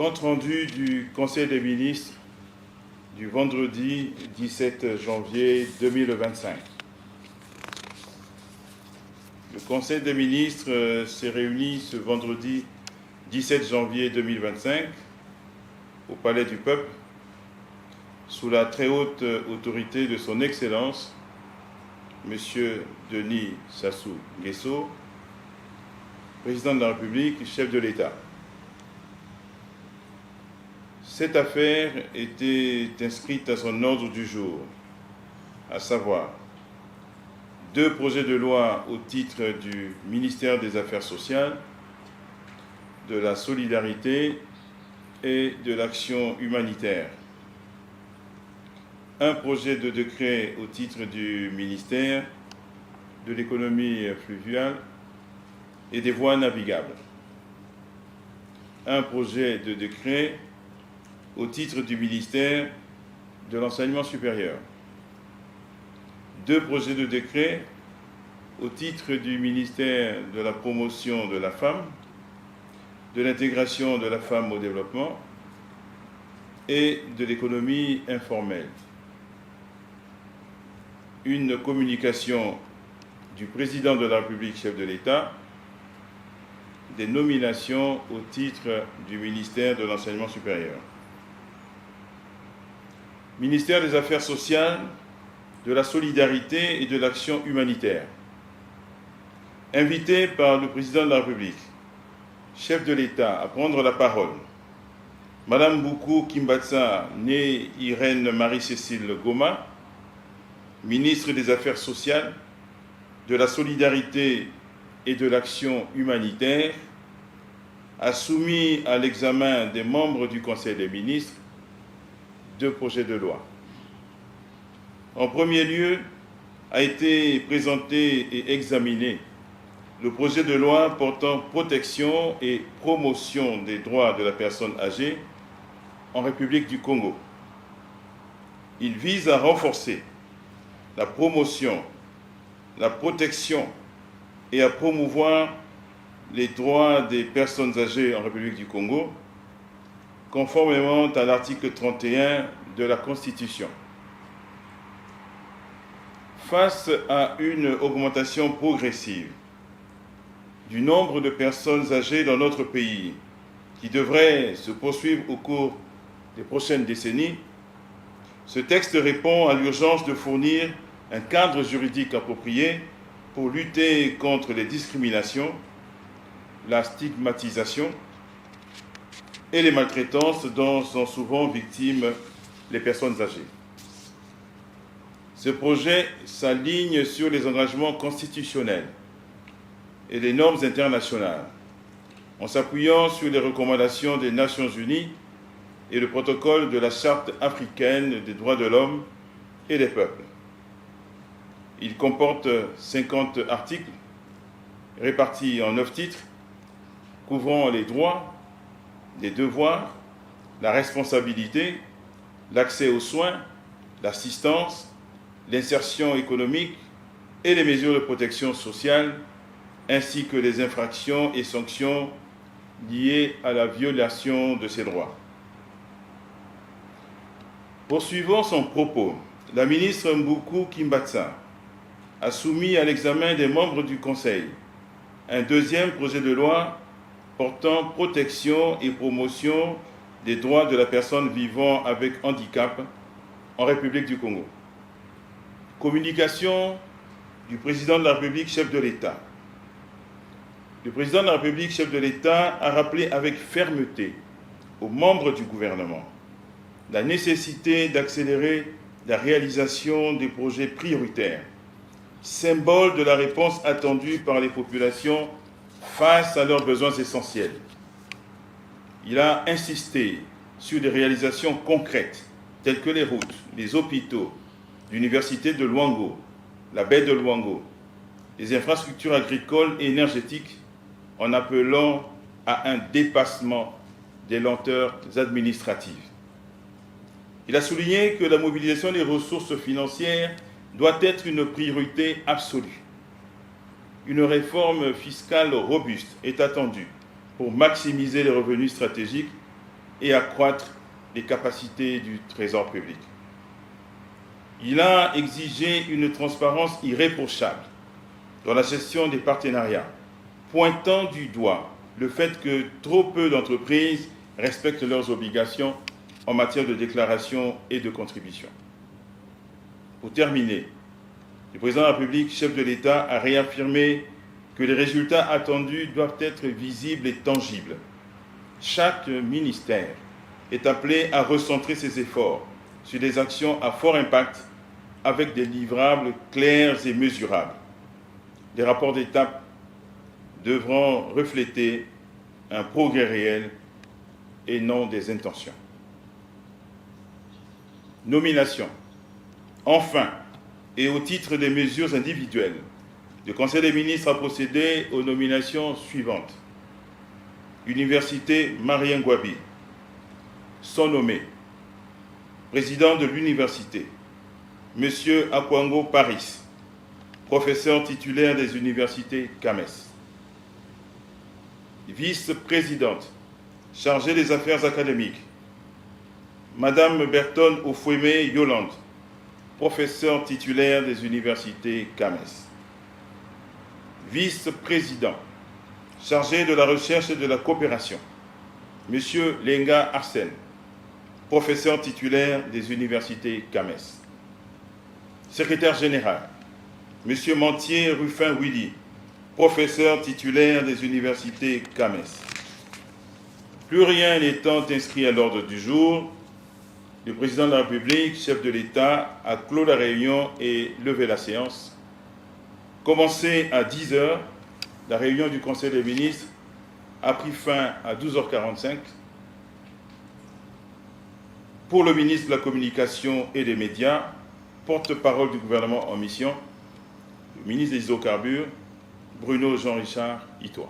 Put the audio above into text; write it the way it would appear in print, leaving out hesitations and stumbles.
Compte rendu du Conseil des ministres du vendredi 17 janvier 2025. Le Conseil des ministres s'est réuni ce vendredi 17 janvier 2025 au Palais du Peuple sous la très haute autorité de son Excellence, M. Denis Sassou Nguesso, président de la République, chef de l'État. Cette affaire était inscrite à son ordre du jour, à savoir 2 projets de loi au titre du ministère des Affaires sociales, de la solidarité et de l'action humanitaire, un projet de décret au titre du ministère de l'économie fluviale et des voies navigables, un projet de décret au titre du ministère de l'enseignement supérieur, 2 projets de décret au titre du ministère de la promotion de la femme, de l'intégration de la femme au développement et de l'économie informelle. Une communication du président de la République, chef de l'État, des nominations au titre du ministère de l'enseignement supérieur. Ministère des Affaires sociales, de la solidarité et de l'action humanitaire. Invité par le président de la République, chef de l'État, à prendre la parole, Madame Boukou Kimbatsa, née Irène Marie-Cécile Goma, ministre des Affaires sociales, de la solidarité et de l'action humanitaire, a soumis à l'examen des membres du Conseil des ministres 2 projets de loi. En premier lieu, a été présenté et examiné le projet de loi portant protection et promotion des droits de la personne âgée en République du Congo. Il vise à renforcer la promotion, la protection et à promouvoir les droits des personnes âgées en République du Congo, conformément à l'article 31 de la Constitution. Face à une augmentation progressive du nombre de personnes âgées dans notre pays, qui devrait se poursuivre au cours des prochaines décennies, ce texte répond à l'urgence de fournir un cadre juridique approprié pour lutter contre les discriminations, la stigmatisation et les maltraitances dont sont souvent victimes les personnes âgées. Ce projet s'aligne sur les engagements constitutionnels et les normes internationales, en s'appuyant sur les recommandations des Nations Unies et le protocole de la Charte africaine des droits de l'homme et des peuples. Il comporte 50 articles répartis en 9 titres, couvrant les droits, les devoirs, la responsabilité, l'accès aux soins, l'assistance, l'insertion économique et les mesures de protection sociale, ainsi que les infractions et sanctions liées à la violation de ces droits. Poursuivant son propos, la ministre Mboukou Kimbatsa a soumis à l'examen des membres du Conseil un 2e projet de loi portant protection et promotion des droits de la personne vivant avec handicap en République du Congo. Communication du président de la République, chef de l'État. Le président de la République, chef de l'État, a rappelé avec fermeté aux membres du gouvernement la nécessité d'accélérer la réalisation des projets prioritaires, symbole de la réponse attendue par les populations face à leurs besoins essentiels. Il a insisté sur des réalisations concrètes, telles que les routes, les hôpitaux, l'université de Luango, la baie de Luango, les infrastructures agricoles et énergétiques, en appelant à un dépassement des lenteurs administratives. Il a souligné que la mobilisation des ressources financières doit être une priorité absolue. Une réforme fiscale robuste est attendue pour maximiser les revenus stratégiques et accroître les capacités du Trésor public. Il a exigé une transparence irréprochable dans la gestion des partenariats, pointant du doigt le fait que trop peu d'entreprises respectent leurs obligations en matière de déclaration et de contribution. Pour terminer, le président de la République, chef de l'État, a réaffirmé que les résultats attendus doivent être visibles et tangibles. Chaque ministère est appelé à recentrer ses efforts sur des actions à fort impact avec des livrables clairs et mesurables. Les rapports d'étape devront refléter un progrès réel et non des intentions. Nomination. Enfin, et au titre des mesures individuelles, le Conseil des ministres a procédé aux nominations suivantes. Université Marien Ngouabi. Sont nommés président de l'université, M. Akwango Paris, professeur titulaire des universités CAMES. Vice-présidente, chargée des affaires académiques, Madame Berton Ofouémé Yolande, professeur titulaire des universités CAMES. Vice-président, chargé de la recherche et de la coopération, M. Lenga Arsène, professeur titulaire des universités CAMES. Secrétaire général, M. Mantier Ruffin Willy, professeur titulaire des universités CAMES. Plus rien n'étant inscrit à l'ordre du jour, le président de la République, chef de l'État, a clos la réunion et levé la séance. Commencée à 10 h, la réunion du Conseil des ministres a pris fin à 12h45. Pour le ministre de la Communication et des Médias, porte-parole du gouvernement en mission, le ministre des Hydrocarbures, Bruno Jean-Richard Itoie.